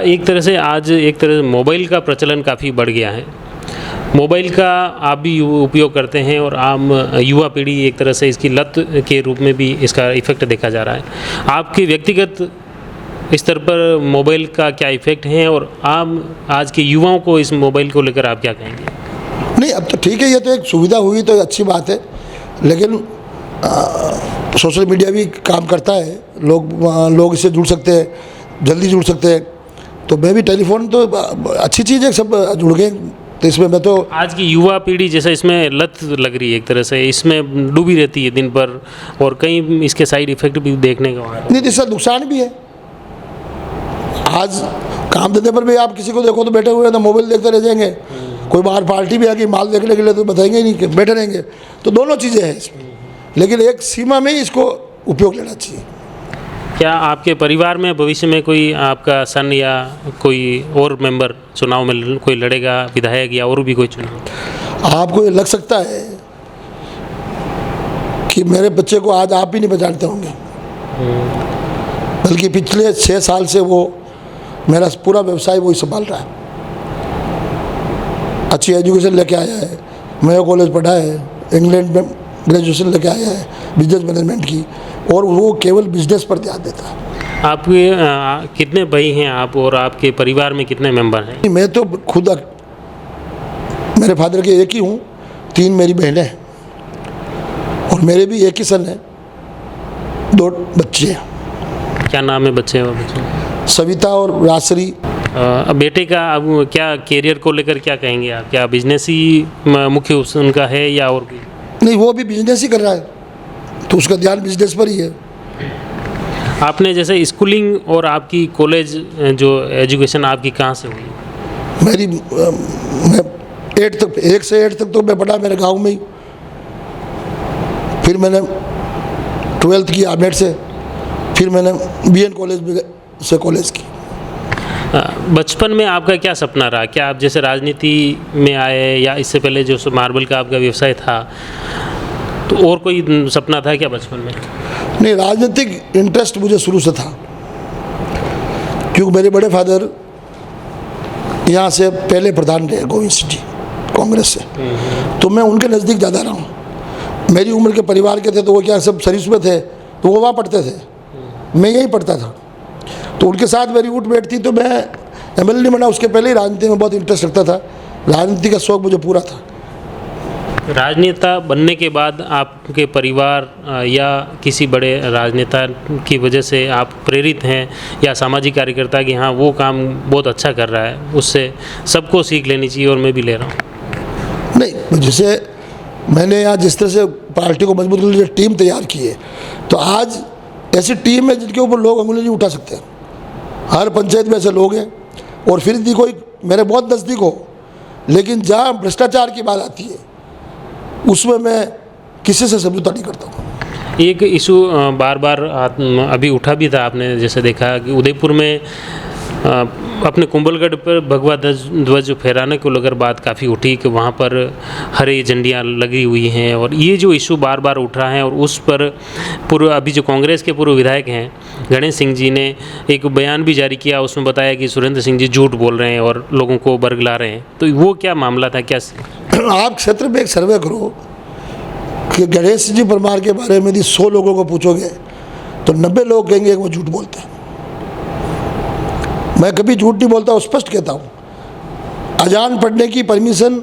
एक तरह से आज एक तरह से मोबाइल का प्रचलन काफ़ी बढ़ गया है, मोबाइल का आप भी उपयोग करते हैं और आम युवा पीढ़ी एक तरह से इसकी लत के रूप में भी इसका इफ़ेक्ट देखा जा रहा है। आपके व्यक्तिगत स्तर पर मोबाइल का क्या इफ़ेक्ट है और आम आज के युवाओं को इस मोबाइल को लेकर आप क्या कहेंगे? नहीं, अब तो ठीक है, ये तो एक सुविधा हुई तो अच्छी बात है, लेकिन सोशल मीडिया भी काम करता है, लोग इससे जुड़ सकते हैं, जल्दी जुड़ सकते हैं। तो मैं भी टेलीफोन तो अच्छी चीज़ है, सब जुड़ गए, तो इसमें मैं तो आज की युवा पीढ़ी जैसे इसमें लत लग रही है, एक तरह से इसमें डूबी रहती है दिन भर, और कई इसके साइड इफ़ेक्ट भी देखने को नहीं, इसका नुकसान भी है। आज काम धंधे पर भी आप किसी को देखो तो बैठे हुए हैं तो मोबाइल देखते रह जाएंगे, कोई बाहर पार्टी भी आ गई माल देखने के लिए तो बताएंगे ही नहीं कि बैठे रहेंगे। तो दोनों चीज़ें हैं इसमें, लेकिन एक सीमा में ही इसको उपयोग लेना चाहिए। क्या आपके परिवार में भविष्य में कोई आपका सन या कोई और मेंबर चुनाव में कोई लड़ेगा, विधायक या और भी कोई चुनाव? आपको ये लग सकता है कि मेरे बच्चे को आज आप भी नहीं पहचानते होंगे, बल्कि पिछले 6 साल से वो मेरा पूरा व्यवसाय वही संभाल रहा है। अच्छी एजुकेशन लेके आया है, मेयो कॉलेज पढ़ा है, इंग्लैंड में ग्रेजुएशन लेके आया है बिजनेस मैनेजमेंट की, और वो केवल बिजनेस पर ध्यान देता है। आपके कितने भाई हैं आप, और आपके परिवार में कितने मेंबर हैं? मैं तो खुद मेरे फादर के एक ही हूँ, 3 मेरी बहनें हैं और मेरे भी एक ही सन है, 2 बच्चे हैं। क्या नाम है बच्चे और बच्चे? सविता और राजश्री। अब बेटे का अब क्या करियर को लेकर क्या कहेंगे आप? क्या बिजनेस ही मुख्य उनका है या और कोई? नहीं, वो भी बिजनेस ही कर रहा है, तो उसका ध्यान बिजनेस पर ही है। आपने जैसे स्कूलिंग और आपकी कॉलेज जो एजुकेशन आपकी कहाँ से हुई? मेरी मैं 8 तक, 1 से 8 तक तो मैं पढ़ा मेरे गांव में ही। फिर मैंने 12th की आमेर से, फिर मैंने BN कॉलेज से कॉलेज की। बचपन में आपका क्या सपना रहा? क्या आप जैसे राजनीति में आए या इससे पहले जो मार्बल का आपका व्यवसाय था, तो और कोई सपना था क्या बचपन में? नहीं, राजनीतिक इंटरेस्ट मुझे शुरू से था, क्योंकि मेरे बड़े फादर यहाँ से पहले प्रधान रहे गोविंद सिंह जी, कांग्रेस से, तो मैं उनके नज़दीक ज़्यादा रहा हूँ। मेरी उम्र के परिवार के थे तो वो क्या सब सर्विस में थे, तो वो वहाँ पढ़ते थे, मैं यहीं पढ़ता था, तो उनके साथ मेरी उठ बैठती। तो मैं MLA नहीं बना, उसके पहले ही राजनीति में बहुत इंटरेस्ट रखता था, राजनीति का शौक मुझे पूरा था। राजनेता बनने के बाद आपके परिवार या किसी बड़े राजनेता की वजह से आप प्रेरित हैं या सामाजिक कार्यकर्ता कि हाँ वो काम बहुत अच्छा कर रहा है, उससे सबको सीख लेनी चाहिए और मैं भी ले रहा हूँ? नहीं, जैसे मैंने यहाँ जिस तरह से पार्टी को मजबूत करने के लिए टीम तैयार की है, तो आज ऐसी टीम है जिनके ऊपर लोग अंगुली नहीं उठा सकते। हर पंचायत में ऐसे लोग हैं, और फिर भी कोई मेरे बहुत नज़दीक हो, लेकिन जहाँ भ्रष्टाचार की बात आती है उसमें मैं किसी से समझौता नहीं करता हूँ। एक इशू बार बार अभी उठा भी था, आपने जैसे देखा कि उदयपुर में अपने कुंभलगढ़ पर भगवा ध्वज फहराने को लेकर बात काफ़ी उठी कि वहाँ पर हरी झंडियाँ लगी हुई हैं, और ये जो इशू बार बार उठ रहा है, और उस पर अभी जो कांग्रेस के पूर्व विधायक हैं गणेश सिंह जी ने एक बयान भी जारी किया, उसमें बताया कि सुरेंद्र सिंह जी झूठ बोल रहे हैं और लोगों को बरगला रहे हैं। तो वो क्या मामला था? क्या आप क्षेत्र में एक सर्वे करो कि गणेश जी परमार के बारे में यदि 100 लोगों को पूछोगे तो 90 लोग कहेंगे कि वो झूठ बोलते हैं। मैं कभी झूठ नहीं बोलता, स्पष्ट कहता हूँ। अजान पढ़ने की परमिशन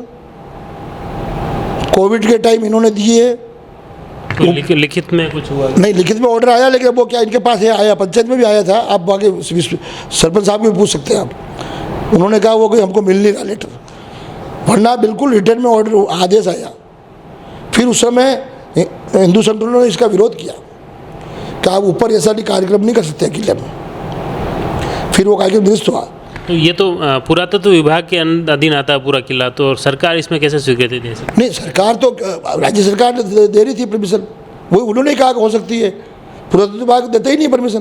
कोविड के टाइम इन्होंने दी है। लिखित में कुछ हुआ? नहीं, लिखित में ऑर्डर आया, लेकिन वो क्या इनके पास है, आया पंचायत में भी आया था। आप बाकी सरपंच साहब को भी पूछ सकते हैं आप। उन्होंने कहा वो कोई हमको मिल नहीं रहा लेटर, वरना बिल्कुल रिटर्न में ऑर्डर आदेश आया। फिर उस समय हिंदू संगठनों ने इसका विरोध किया कि आप ऊपर ऐसा नहीं कार्यक्रम नहीं कर सकते किले में। फिर वो कार्यक्रम निरस्त हुआ। तो ये तो पुरातत्व विभाग के अधीन आता है पूरा किला, तो सरकार इसमें कैसे स्वीकृति दे सकती? नहीं, सरकार तो राज्य सरकार ने दे रही थी परमिशन, वो उन्होंने कहा कि हो सकती है। पुरातत्व विभाग देता ही नहीं परमिशन,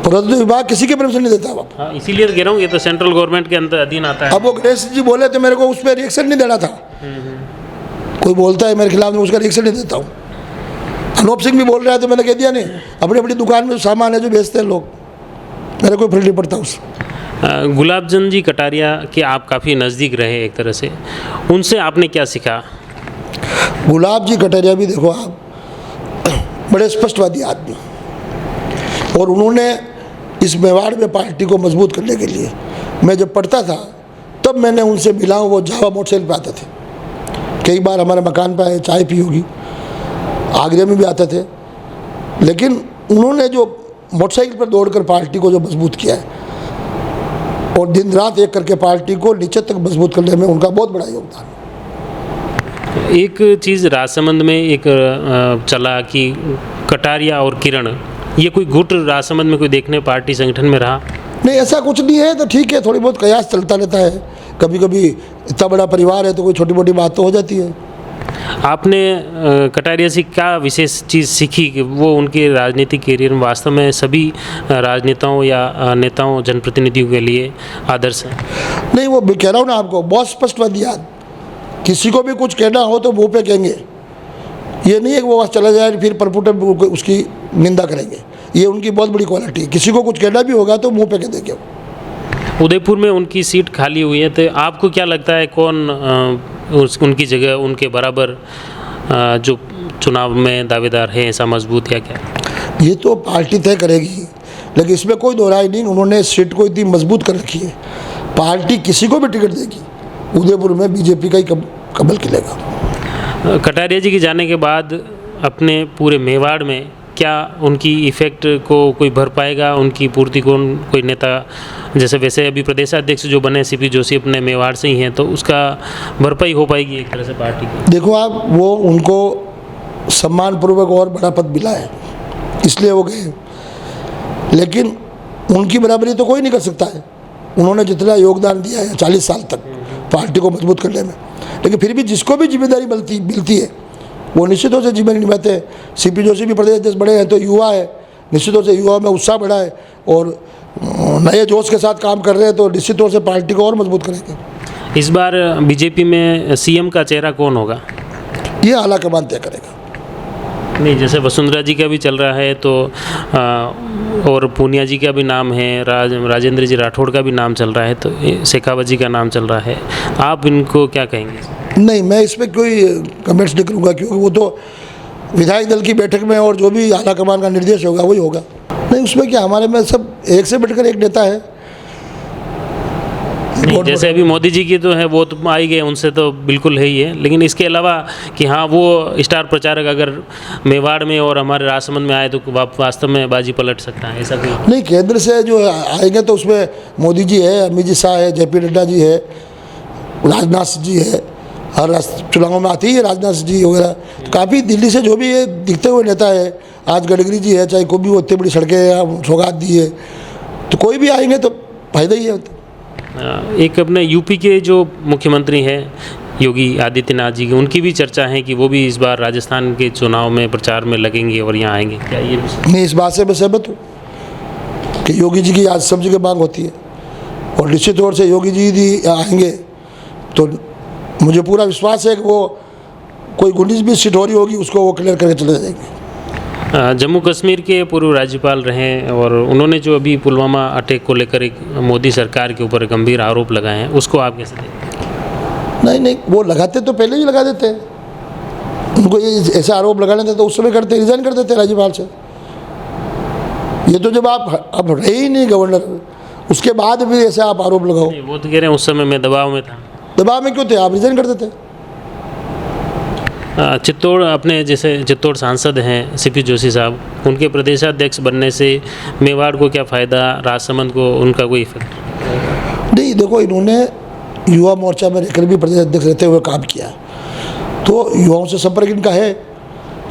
पुरातत्व विभाग किसी की परमिशन नहीं देता। हाँ, इसीलिए तो कह रहा हूँ, ये तो सेंट्रल गवर्नमेंट के अंदर अधीन आता है। अब वो गणेश जी बोले तो मेरे को उस पर रिएक्शन नहीं देना था। कोई बोलता है मेरे खिलाफ, मैं उसका रिएक्शन नहीं देता हूँ। अनूप सिंह भी बोल रहा है तो मैंने कह दिया नहीं, अपनी अपनी दुकान में सामान है जो बेचते हैं लोग, मेरा कोई फर्क नहीं पड़ता उससे। गुलाबचंद जी कटारिया के आप काफ़ी नज़दीक रहे एक तरह से, उनसे आपने क्या सीखा? गुलाब जी कटारिया भी देखो आप, बड़े स्पष्टवादी आदमी, और उन्होंने इस मेवाड़ में पार्टी को मजबूत करने के लिए, मैं जब पढ़ता था तब मैंने उनसे मिला हूँ। वो जावा मोटरसाइकिल पे आते थे, कई बार हमारे मकान पे आए, चाय पी होगी, आगरे में भी आते थे। लेकिन उन्होंने जो मोटरसाइकिल पर दौड़कर पार्टी को जो मजबूत किया है, और दिन रात एक करके पार्टी को नीचे तक मजबूत करने में उनका बहुत बड़ा योगदान है। एक चीज़ राजसमंद में एक चला कि कटारिया और किरण, ये कोई गुट राजसमंद में कोई देखने पार्टी संगठन में रहा? नहीं, ऐसा कुछ नहीं है। तो ठीक है, थोड़ी बहुत कयास चलता रहता है, कभी कभी इतना बड़ा परिवार है तो कोई छोटी मोटी बात तो हो जाती है। आपने कटारिया से क्या विशेष चीज़ सीखी कि वो उनके राजनीतिक कैरियर में वास्तव में सभी राजनेताओं या नेताओं जनप्रतिनिधियों के लिए आदर्श है? नहीं, वो कह रहा हूँ ना आपको, बहुत स्पष्टवादी आदमी, किसी को भी कुछ कहना हो तो मुँह पे कहेंगे, ये नहीं है कि वो वहाँ चला जाए फिर परपुट उसकी निंदा करेंगे। ये उनकी बहुत बड़ी क्वालिटी है, किसी को कुछ कहना भी होगा तो मुँह पे कह देंगे। उदयपुर में उनकी सीट खाली हुई है, तो आपको क्या लगता है कौन उनकी जगह उनके बराबर जो चुनाव में दावेदार है ऐसा मजबूत या क्या? ये तो पार्टी तय करेगी, लेकिन इसमें कोई दो राय नहीं। उन्होंने सीट को इतनी मजबूत कर रखी है, पार्टी किसी को भी टिकट देगी, उदयपुर में बीजेपी का ही कमल खिलेगा। कटारिया जी के जाने के बाद अपने पूरे मेवाड़ में क्या उनकी इफ़ेक्ट को कोई भर पाएगा, उनकी पूर्ति को कोई नेता, जैसे वैसे अभी प्रदेशाध्यक्ष जो बने सीपी जोशी अपने मेवाड़ से ही हैं, तो उसका भरपाई हो पाएगी एक तरह से पार्टी की? देखो आप, वो उनको सम्मानपूर्वक और बड़ा पद मिला है इसलिए वो गए, लेकिन उनकी बराबरी तो कोई नहीं कर सकता है। उन्होंने जितना योगदान दिया है 40 साल तक पार्टी को मजबूत करने में, लेकिन फिर भी जिसको भी जिम्मेदारी मिलती है वो निश्चित तौर से जिम्मेदारी निभाते हैं। सीपी जोशी भी प्रदेश अध्यक्ष बड़े हैं तो युवा है, निश्चित तौर से युवा में उत्साह बढ़ा है और नए जोश के साथ काम कर रहे हैं, तो निश्चित तौर से पार्टी को और मजबूत करेंगे। इस बार बीजेपी में सीएम का चेहरा कौन होगा? ये आला कमान तय करेगा। नहीं, जैसे वसुंधरा जी का भी चल रहा है तो और पूनिया जी का भी नाम है, राजेंद्र जी राठौड़ का भी नाम चल रहा है, तो शेखावत जी का नाम चल रहा है, आप इनको क्या कहेंगे? नहीं, मैं इस पर कोई कमेंट्स नहीं करूँगा, क्योंकि वो तो विधायक दल की बैठक में और जो भी आला कमान का निर्देश होगा वही होगा। नहीं, उसमें क्या, हमारे में सब एक से बढ़कर एक नेता है। नहीं, जैसे अभी मोदी जी की तो है, वो तो आ ही गए, उनसे तो बिल्कुल है ही है, लेकिन इसके अलावा कि हाँ वो स्टार प्रचारक अगर मेवाड़ में और हमारे राजसमंद में आए तो वास्तव में बाजी पलट सकता है, ऐसा कोई? नहीं, केंद्र से जो आएंगे तो उसमें मोदी जी है, अमित जी शाह है, जेपी नड्डा जी है, राजनाथ जी है, हर चुनाव में आती है राजनाथ जी वगैरह, काफ़ी दिल्ली से जो भी ये दिखते हुए नेता है, आज गडकरी जी है, चाहे कोई भी वो इतनी बड़ी सड़कें या सौगात दी है, तो कोई भी आएंगे तो फायदा ही है। एक अपने यूपी के जो मुख्यमंत्री हैं योगी आदित्यनाथ जी की, उनकी भी चर्चा है कि वो भी इस बार राजस्थान के चुनाव में प्रचार में लगेंगे और यहाँ आएंगे, क्या ये भी? मैं इस बात से मैं सहमत हूँ कि योगी जी की आज सब जगह मांग होती है, और निश्चित तौर से योगी जी भी आएंगे तो मुझे पूरा विश्वास है कि वो कोई 19-20 सीट हो रही होगी उसको वो क्लियर करके चले जाएंगे। जम्मू कश्मीर के पूर्व राज्यपाल रहे और उन्होंने जो अभी पुलवामा अटैक को लेकर एक मोदी सरकार के ऊपर गंभीर आरोप लगाए हैं, उसको आप कैसे देखते हैं? नहीं, वो लगाते तो पहले ही लगा देते हैं, उनको ये ऐसा आरोप लगाने थे तो उस समय करते, रिजाइन कर देते राज्यपाल से। ये तो जब आप अब रहे ही नहीं गवर्नर, उसके बाद भी ऐसे आप आरोप लगाओ। वो तो कह रहे हैं उस समय मैं दबाव में था। दबाव में क्यों थे, आप रिजाइन कर देते। चित्तौड़, अपने जैसे चित्तौड़ सांसद हैं सीपी जोशी साहब, उनके प्रदेशाध्यक्ष बनने से मेवाड़ को क्या फ़ायदा, राजसमंद को उनका कोई इफेक्ट? नहीं, देखो, इन्होंने युवा मोर्चा में रहकर भी प्रदेश अध्यक्ष रहते हुए काम किया, तो युवाओं से संपर्क इनका है,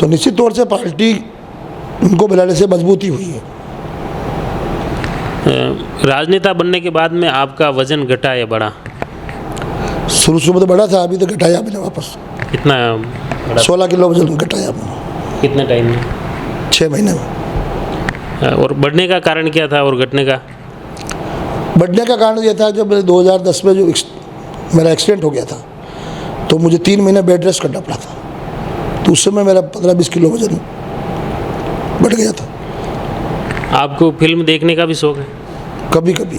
तो निश्चित तौर से पार्टी इनको मिलाने से मजबूती हुई है। राजनेता बनने के बाद में आपका वजन घटा या बढ़ा? शुरू में तो बढ़ा था, अभी तो घटाया मैंने वापस। कितना? 16 किलो वजन घटाया मैंने। कितने टाइम में? 6 महीने में। और बढ़ने का कारण क्या था और घटने का? बढ़ने का कारण ये था, जब मेरे 2010 में जो मेरा एक्सीडेंट हो गया था तो मुझे 3 महीने बेड रेस्ट करना पड़ा था, तो उस समय मेरा 15-20 किलो वजन बढ़ गया था। आपको फिल्म देखने का भी शौक है? कभी कभी।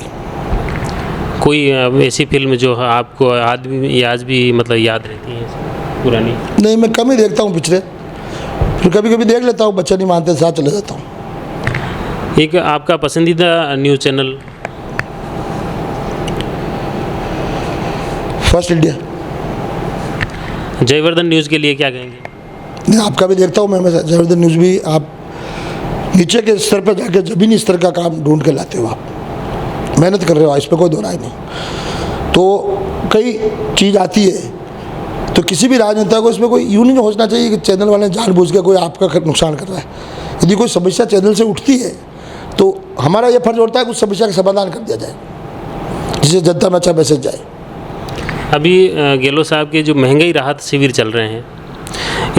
कोई ऐसी फिल्म जो आपको आज भी मतलब याद रहती है पुरानी? नहीं, मैं कम ही देखता हूँ पिक्चरें, फिर कभी कभी देख लेता हूँ, बच्चे नहीं मानते साथ चले जाता हूँ। एक आपका पसंदीदा news channel? First India. Jaivardhan news के लिए क्या कहेंगे? नहीं, आपका भी देखता हूँ मैं जयवर्धन न्यूज़ भी। आप नीचे के स्तर पर जाकर ज़मीनी स्तर का काम ढूंढ के लाते हो, आप मेहनत कर रहे हो, इस पर कोई दो राय नहीं। तो कई चीज़ आती है, तो किसी भी राजनेता को इसमें कोई यूँ नहीं सोचना चाहिए कि चैनल वाले जानबूझ के कोई आपका नुकसान कर रहा है। यदि कोई समस्या चैनल से उठती है तो हमारा यह फर्ज होता है कि उस समस्या का समाधान कर दिया जाए, जिससे जनता में अच्छा मैसेज जाए। अभी गहलोत साहब के जो महंगाई राहत शिविर चल रहे हैं,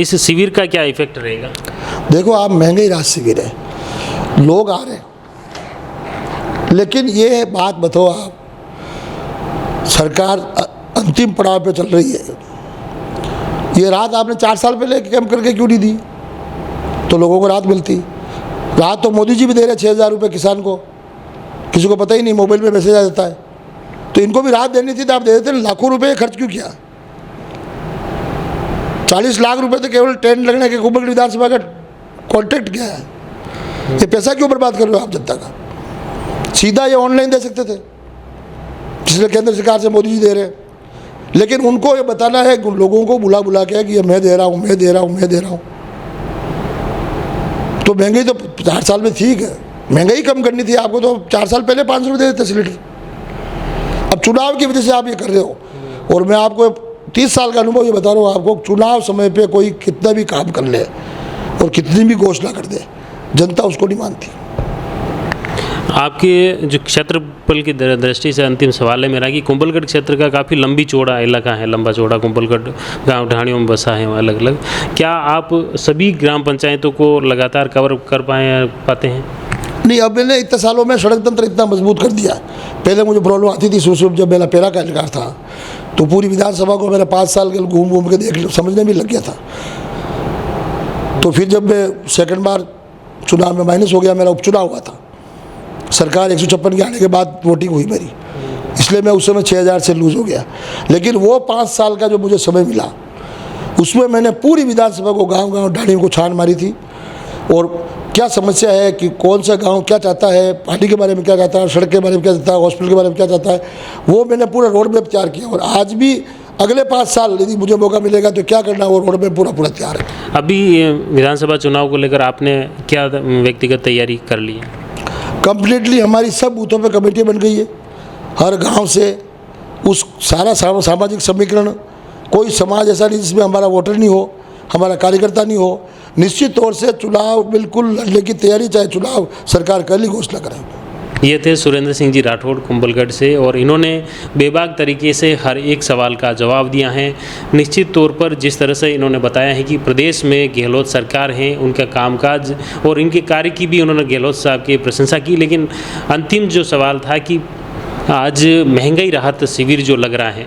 इस शिविर का क्या इफेक्ट रहेगा? देखो, आप महंगाई राहत शिविर है, लोग आ रहे हैं, लेकिन ये बात बताओ आप, सरकार अंतिम पड़ाव पे चल रही है, ये राहत आपने 4 साल पहले कम करके क्यों नहीं दी? तो लोगों को राहत मिलती। राहत तो मोदी जी भी दे रहे 6,000 रुपये किसान को, किसी को पता ही नहीं, मोबाइल में मैसेज आ जाता है। तो इनको भी राहत देनी थी तो आप दे देते, लाखों रुपये खर्च क्यों किया? 40 लाख रुपए तो केवल टेंट लगने के कुंभलगढ़ विधानसभा का कॉन्ट्रैक्ट किया है। ये पैसा क्यों बर्बाद कर रहे हो आप जनता का? सीधा ये ऑनलाइन दे सकते थे, जिसमें केंद्र सरकार से मोदी जी दे रहे हैं। लेकिन उनको ये बताना है लोगों को बुला बुला के कि ये मैं दे रहा हूँ, मैं दे रहा हूँ, मैं दे रहा हूँ। तो महंगाई तो 4 साल में ठीक है, महंगाई कम करनी थी आपको, तो 4 साल पहले 500 रुपये दे देते सिलेंडर। अब चुनाव की वजह से आप ये कर रहे हो। और मैं आपको 30 साल का अनुभव ये बता रहा हूँ आपको, चुनाव समय पे कोई कितना भी काम कर ले और कितनी भी घोषणा कर दे, जनता उसको नहीं मानती। आपके जो क्षेत्रफल की दृष्टि से अंतिम सवाल है मेरा कि कुंभलगढ़ क्षेत्र का काफ़ी लंबी चौड़ा इलाका है, लंबा चौड़ा कुंभलगढ़ गांव ढाणियों में बसा है अलग अलग। क्या आप सभी ग्राम पंचायतों को लगातार कवर कर पाते हैं? नहीं, अब मैंने इतने सालों में सड़क तंत्र इतना मजबूत कर दिया। पहले मुझे प्रॉब्लम आती थी शुरू जब मेरा पेरा का अधिकार था, तो पूरी विधानसभा को मेरा 5 साल के घूम घूम के देख समझने भी लग गया था। तो फिर जब मैं सेकंड बार चुनाव में माइनस हो गया, मेरा उपचुनाव हुआ था, सरकार 156 के आने के बाद वोटिंग हुई मेरी, इसलिए मैं उस समय 6000 से लूज़ हो गया। लेकिन वो 5 साल का जो मुझे समय मिला, उसमें मैंने पूरी विधानसभा को गांव-गांव ढाणियों को छान मारी थी। और क्या समस्या है कि कौन सा गांव क्या चाहता है, पार्टी के बारे में क्या चाहता है, सड़क के बारे में क्या चाहता है, हॉस्पिटल के बारे में क्या चाहता है, वो मैंने पूरा रोड मैप तैयार किया। और आज भी अगले 5 साल यदि मुझे मौका मिलेगा तो क्या करना, वो रोड मैप पूरा तैयार है। अभी विधानसभा चुनाव को लेकर आपने क्या व्यक्तिगत तैयारी कर ली है? कंप्लीटली हमारी सब बूथों पे कमेटी बन गई है। हर गांव से उस सारा सामाजिक समीकरण, कोई समाज ऐसा नहीं जिसमें हमारा वोटर नहीं हो, हमारा कार्यकर्ता नहीं हो। निश्चित तौर से चुनाव बिल्कुल लड़ने की तैयारी, चाहे चुनाव सरकार कल ही घोषणा करे। ये थे सुरेंद्र सिंह जी राठौड़ कुंभलगढ़ से, और इन्होंने बेबाक तरीके से हर एक सवाल का जवाब दिया है। निश्चित तौर पर जिस तरह से इन्होंने बताया है कि प्रदेश में गहलोत सरकार है, उनका कामकाज और इनके कार्य की भी उन्होंने गहलोत साहब की प्रशंसा की। लेकिन अंतिम जो सवाल था कि आज महंगाई राहत शिविर जो लग रहा है,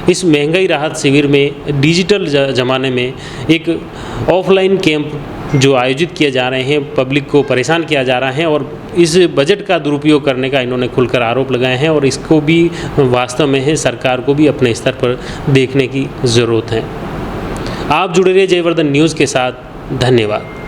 इस महंगाई राहत शिविर में डिजिटल ज़माने में एक ऑफलाइन कैंप जो आयोजित किए जा रहे हैं, पब्लिक को परेशान किया जा रहा है और इस बजट का दुरुपयोग करने का इन्होंने खुलकर आरोप लगाए हैं। और इसको भी वास्तव में है सरकार को भी अपने स्तर पर देखने की ज़रूरत है। आप जुड़े रहिए जयवर्धन न्यूज़ के साथ। धन्यवाद।